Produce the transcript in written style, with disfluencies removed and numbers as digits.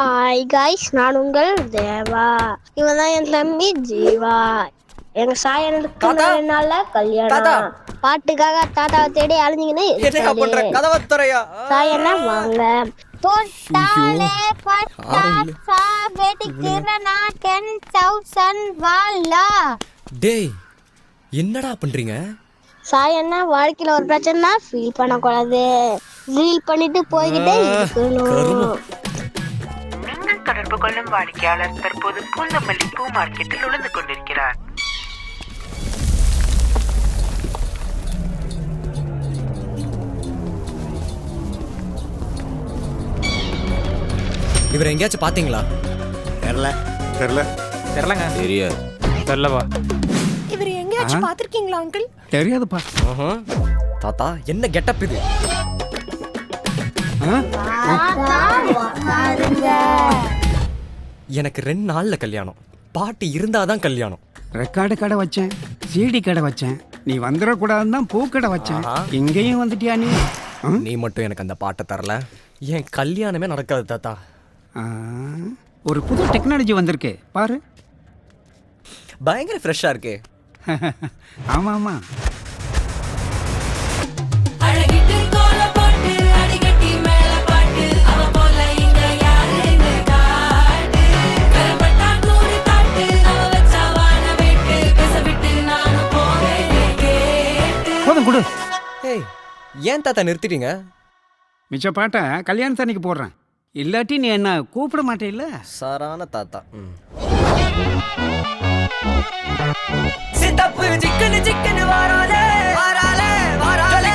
Hi guys, நான் உங்கள் தேவா. இவன் தான் என் தம்பி ஜீவா. எங்க சாயனுக்கு நல்ல நாள்ல கல்யாணம். பாட்டுக்காக தாத்தாவை தேடி அழிஞ்சிங்கன்னு சாயனா வாங்க. போட்டாலே பட்டாசா வெடிக்கிறனா 10,000 வாலா. டேய், என்னடா பண்றீங்க? சாயன்னா வாழ்க்கையில ஒரு பிரச்சனை ஃபீல் பண்ணக்கூடாது. ஃபீல் பண்ணிட்டு போய்கிட்டே இருக்கணும். நீங்கள் தொடர்பு கொள்ளும் வாடிக்கையாளர் தற்போது பூந்தமல்லி பூ மார்க்கெட்டில் உழந்து கொண்டிருக்கிறார். இவரை எங்கேயாச்சும் பாத்தீங்களா? தெரியலங்க. தெரியலவா? இவர் எங்கேயாச்சும் பாத்திருக்கீங்களா அங்கிள்? தெரியாதுப்பா. தாத்தா, என்ன கெட்டப் இது? எனக்கு 2 நாள்ல கல்யாணம். பாட்டு இருந்தாதான் கல்யாணம். ரெக்கார்டு கடை வச்சேன், சிடி கடை வச்சேன், நீ வந்துடக்கூடாதுன்னு தான் பூக்கடை வச்சேன். இங்கேயும் வந்துட்டியா நீ? நீ மட்டும் எனக்கு அந்த பாட்டை தரல, என் கல்யாணமே நடக்காது தாத்தா. ஒரு புது டெக்னாலஜி வந்திருக்கு பாரு. பயங்கர ஃப்ரெஷ்ஷா இருக்கே. ஆமா ஆமா. போதும் கொடு. ஏய், ஏன் தாத்தா நிறுத்திட்டீங்க? மிச்ச பாட்டை கல்யாணத்தன்னைக்கு போடுறேன், இல்லாட்டி நீ என்ன கூப்பிட மாட்டேல்ல. சாரான தாத்தா. சித்தப்பு சிக்கனு சிக்கனு வாராலே வாராலே வாராலே